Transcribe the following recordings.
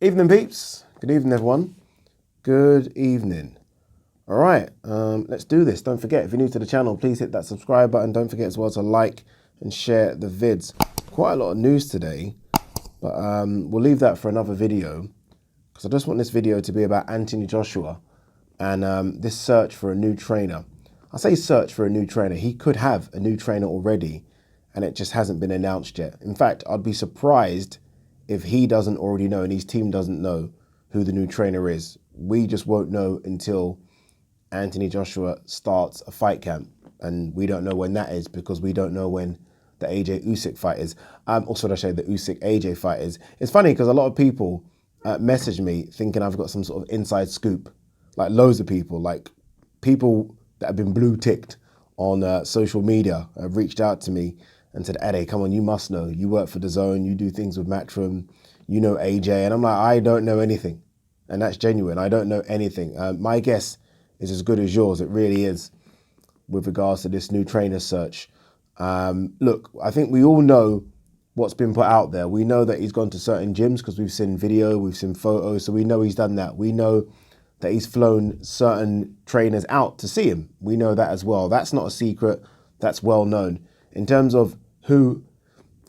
Evening, peeps. Good evening, everyone. Good evening. All right, let's do this. Don't forget, if you're new to the channel, please hit that subscribe button. Don't forget as well to like and share the vids. Quite a lot of news today, but we'll leave that for another video because I just want this video to be about Anthony Joshua and this search for a new trainer. I say search for a new trainer. He could have a new trainer already, and it just hasn't been announced yet. In fact, I'd be surprised if he doesn't already know and his team doesn't know who the new trainer is. We just won't know until Anthony Joshua starts a fight camp, and we don't know when that is because we don't know when the AJ Usyk fight is. Also, I say the Usyk AJ fight is. It's funny because a lot of people message me thinking I've got some sort of inside scoop, like loads of people, like people that have been blue ticked on social media have reached out to me and said, Eddie, come on, you must know. You work for DAZN, you do things with Matchroom, you know AJ. And I'm like, I don't know anything. And that's genuine. I don't know anything. My guess is as good as yours. It really is with regards to this new trainer search. Look, I think we all know what's been put out there. We know that he's gone to certain gyms because we've seen video, we've seen photos. So we know he's done that. We know that he's flown certain trainers out to see him. We know that as well. That's not a secret. That's well known. In terms of who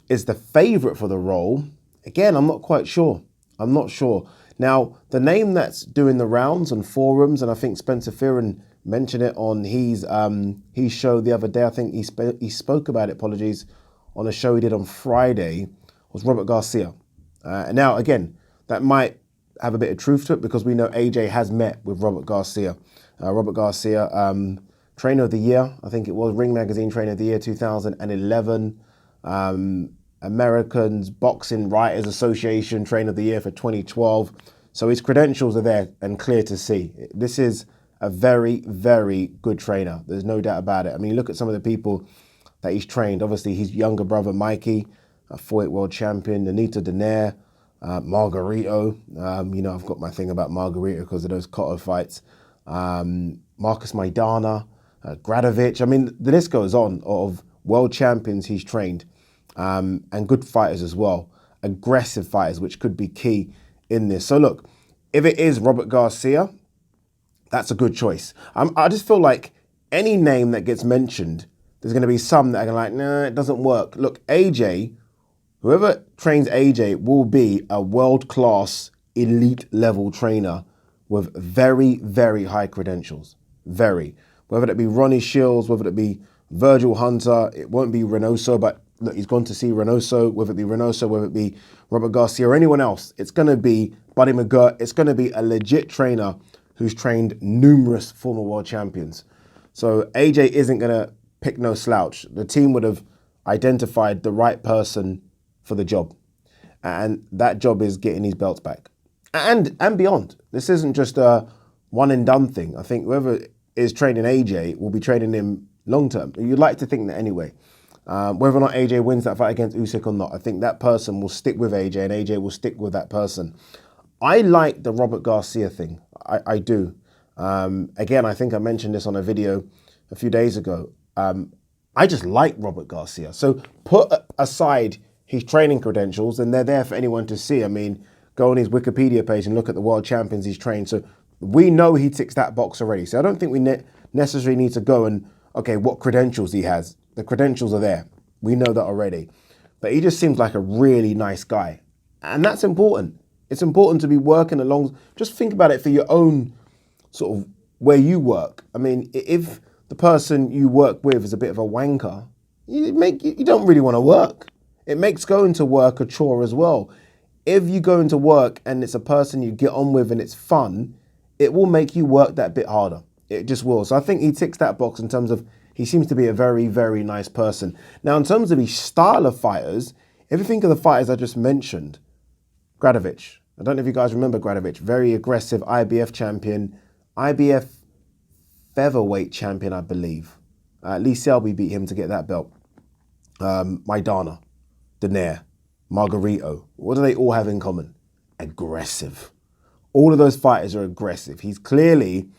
is the favourite for the role, again, I'm not quite sure. I'm not sure. Now, the name that's doing the rounds on forums, and I think Spencer Fearon mentioned it on his show the other day. I think he spoke about it, apologies, on a show he did on Friday, was Robert Garcia. Now, again, that might have a bit of truth to it because we know AJ has met with Robert Garcia. Robert Garcia, Trainer of the Year, I think it was, Ring Magazine Trainer of the Year 2011. Americans Boxing Writers Association Trainer of the Year for 2012. So his credentials are there and clear to see. This is a very, very good trainer. There's no doubt about it. I mean, look at some of the people that he's trained. Obviously, his younger brother, Mikey, a 4-weight world champion, Anita Donaire, Margarito. You know, I've got my thing about Margarito because of those Cotto fights. Marcus Maidana, Gradovic. I mean, the list goes on of world champions he's trained. And good fighters as well, aggressive fighters, which could be key in this. So look, if it is Robert Garcia, that's a good choice. I just feel like any name that gets mentioned, there's going to be some that are like, nah, it doesn't work. Look, AJ, whoever trains AJ will be a world-class, elite-level trainer with very, very high credentials. Very. Whether it be Ronnie Shields, whether it be Virgil Hunter, it won't be Reynoso, but look, he's gone to see Reynoso, whether it be Reynoso, whether it be Robert Garcia or anyone else. It's going to be Buddy McGirt. It's going to be a legit trainer who's trained numerous former world champions. So AJ isn't going to pick no slouch. The team would have identified the right person for the job. And that job is getting his belts back. And beyond. This isn't just a one and done thing. I think whoever is training AJ will be training him long term. You'd like to think that anyway. Whether or not AJ wins that fight against Usyk or not, I think that person will stick with AJ and AJ will stick with that person. I like the Robert Garcia thing. I do. Again, I think I mentioned this on a video a few days ago. I just like Robert Garcia. So put aside his training credentials and they're there for anyone to see. I mean, go on his Wikipedia page and look at the world champions he's trained. So we know he ticks that box already. So I don't think we necessarily need to go and, okay, what credentials he has. The credentials are there. We know that already. But he just seems like a really nice guy. And that's important. It's important to be working along. Just think about it for your own sort of where you work. I mean, if the person you work with is a bit of a wanker, you don't really want to work. It makes going to work a chore as well. If you go into work and it's a person you get on with and it's fun, it will make you work that bit harder. It just will. So I think he ticks that box in terms of he seems to be a very, very nice person. Now, in terms of his style of fighters, if you think of the fighters I just mentioned, Gradovic. I don't know if you guys remember Gradovic. Very aggressive IBF champion, IBF featherweight champion, I believe. Lee Selby beat him to get that belt. Maidana, Donaire, Margarito. What do they all have in common? Aggressive. All of those fighters are aggressive. He's clearly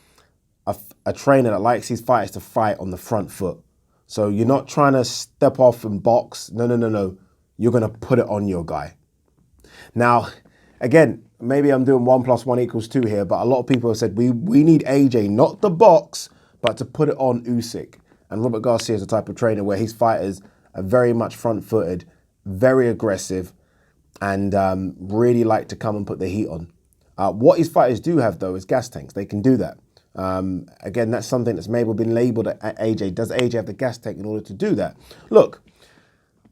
a trainer that likes his fighters to fight on the front foot. So you're not trying to step off and box. No. You're going to put it on your guy. Now, again, maybe I'm doing 1 + 1 = 2 here, but a lot of people have said we need AJ, not the box, but to put it on Usyk. And Robert Garcia is the type of trainer where his fighters are very much front-footed, very aggressive, and really like to come and put the heat on. What his fighters do have, though, is gas tanks. They can do that. Again, that's something that's maybe been labelled at AJ. Does AJ have the gas tank in order to do that? Look,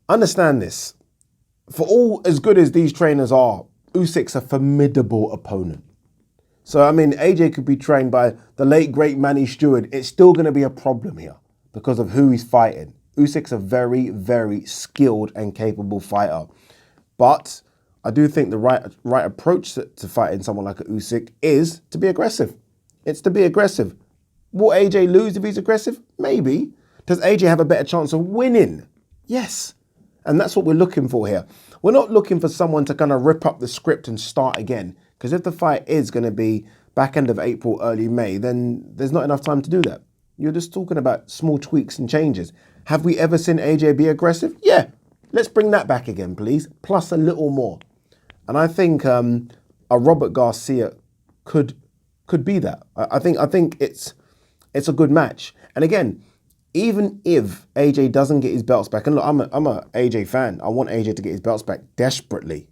understand this. For all as good as these trainers are, Usyk's a formidable opponent. So, I mean, AJ could be trained by the late, great Manny Stewart. It's still going to be a problem here because of who he's fighting. Usyk's a very, very skilled and capable fighter. But I do think the right approach to fighting someone like a Usyk is to be aggressive. It's to be aggressive. Will AJ lose if he's aggressive? Maybe. Does AJ have a better chance of winning? Yes. And that's what we're looking for here. We're not looking for someone to kind of rip up the script and start again. Because if the fight is going to be back end of April, early May, then there's not enough time to do that. You're just talking about small tweaks and changes. Have we ever seen AJ be aggressive? Yeah. Let's bring that back again, please. Plus a little more. And I think a Robert Garcia could be that. I think it's a good match. And again, even if AJ doesn't get his belts back, and look, I'm a AJ fan. I want AJ to get his belts back desperately.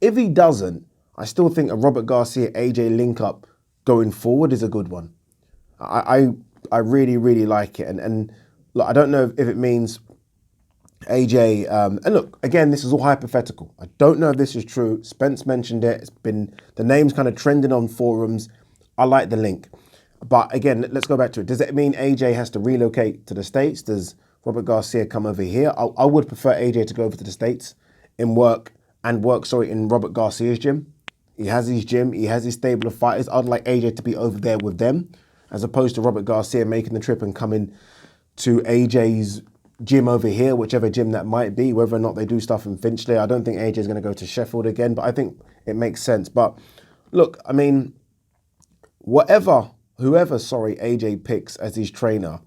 If he doesn't, I still think a Robert Garcia AJ link up going forward is a good one. I really, really like it. And look, I don't know if it means AJ, and look, again, this is all hypothetical. I don't know if this is true. Spence mentioned it. It's been, the name's kind of trending on forums. I like the link. But again, let's go back to it. Does it mean AJ has to relocate to the States? Does Robert Garcia come over here? I would prefer AJ to go over to the States in work in Robert Garcia's gym. He has his gym. He has his stable of fighters. I'd like AJ to be over there with them as opposed to Robert Garcia making the trip and coming to AJ's gym over here, whichever gym that might be, whether or not they do stuff in Finchley. I don't think AJ is going to go to Sheffield again, but I think it makes sense. But look, I mean, whoever AJ picks as his trainer,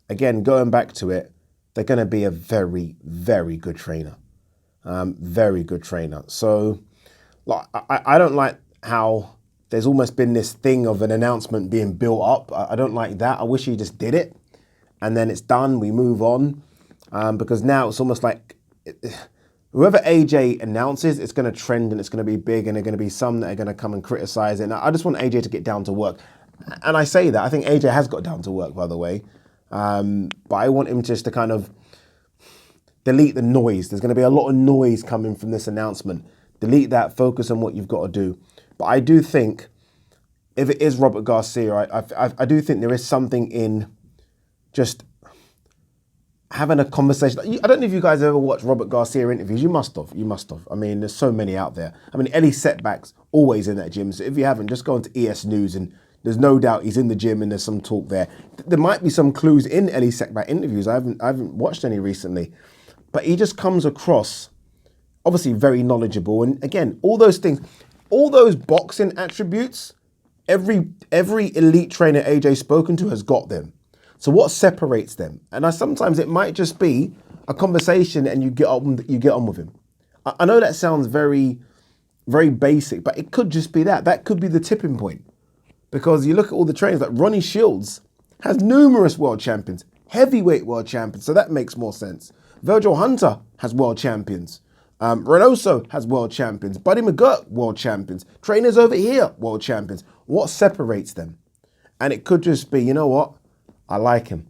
again, going back to it, they're going to be a very, very good trainer. Very good trainer. So like, I don't like how there's almost been this thing of an announcement being built up. I don't like that. I wish he just did it and then it's done. We move on. Because now it's almost like whoever AJ announces, it's going to trend and it's going to be big and there are going to be some that are going to come and criticize it. And I just want AJ to get down to work. And I say that. I think AJ has got down to work, by the way. But I want him just to kind of delete the noise. There's going to be a lot of noise coming from this announcement. Delete that. Focus on what you've got to do. But I do think if it is Robert Garcia, I do think there is something in just having a conversation. I don't know if you guys ever watched Robert Garcia interviews. You must have. I mean, there's so many out there. I mean, Eddie Setback's always in that gym. So if you haven't, just go into ES News and there's no doubt he's in the gym and there's some talk there. There might be some clues in Eddie Setback interviews. I haven't watched any recently. But he just comes across, obviously, very knowledgeable. And again, all those things, all those boxing attributes, every elite trainer AJ's spoken to has got them. So what separates them? And sometimes it might just be a conversation and you get on with him. I know that sounds very, very basic, but it could just be that. That could be the tipping point. Because you look at all the trainers, like Ronnie Shields has numerous world champions, heavyweight world champions, so that makes more sense. Virgil Hunter has world champions. Reynoso has world champions. Buddy McGirt, world champions. Trainers over here, world champions. What separates them? And it could just be, you know what? I like him.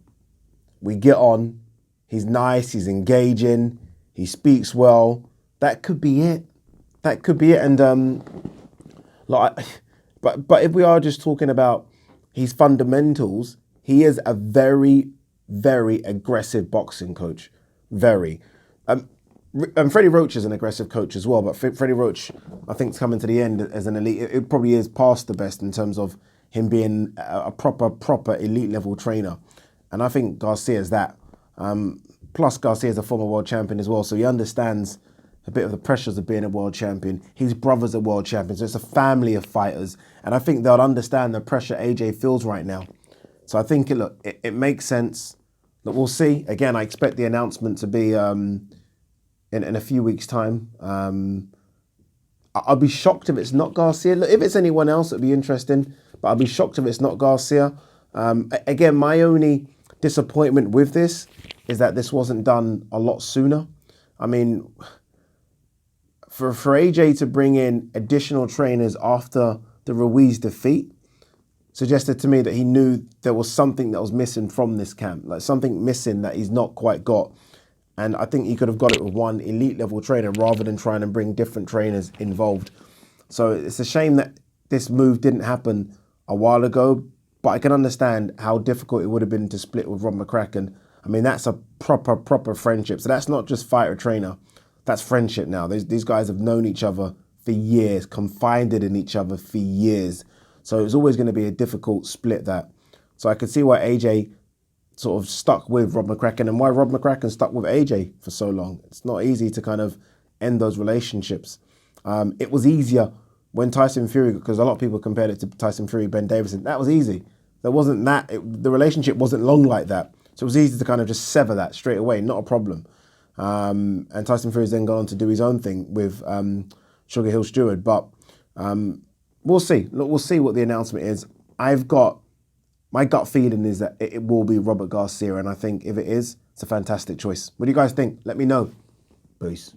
We get on. He's nice. He's engaging. He speaks well. That could be it. And but if we are just talking about his fundamentals, he is a very, very aggressive boxing coach. Very. And Freddie Roach is an aggressive coach as well. But Freddie Roach, I think, is coming to the end as an elite. It probably is past the best in terms of him being a proper elite level trainer. And I think Garcia is that. Plus Garcia is a former world champion as well. So he understands a bit of the pressures of being a world champion. His brothers are world champions. So it's a family of fighters. And I think they'll understand the pressure AJ feels right now. So I think, it makes sense. Look, we'll see. Again, I expect the announcement to be in a few weeks' time. I'll be shocked if it's not Garcia. Look, if it's anyone else, it'd be interesting, but I'll be shocked if it's not Garcia. Again, my only disappointment with this is that this wasn't done a lot sooner. I mean, for AJ to bring in additional trainers after the Ruiz defeat suggested to me that he knew there was something that was missing from this camp, like something missing that he's not quite got. And I think he could have got it with one elite level trainer rather than trying to bring different trainers involved. So it's a shame that this move didn't happen a while ago, but I can understand how difficult it would have been to split with Rob McCracken. I mean, that's a proper friendship. So that's not just fighter trainer, that's friendship now. These guys have known each other for years, confided in each other for years. So it's always going to be a difficult split that. So I could see why AJ sort of stuck with Rob McCracken and why Rob McCracken stuck with AJ for so long. It's not easy to kind of end those relationships. It was easier when Tyson Fury, because a lot of people compared it to Tyson Fury, Ben Davison. That was easy. There wasn't that, the relationship wasn't long like that. So it was easy to kind of just sever that straight away, not a problem. And Tyson Fury's then gone on to do his own thing with Sugar Hill Stewart. But we'll see. Look, we'll see what the announcement is. My gut feeling is that it will be Robert Garcia, and I think if it is, it's a fantastic choice. What do you guys think? Let me know. Peace.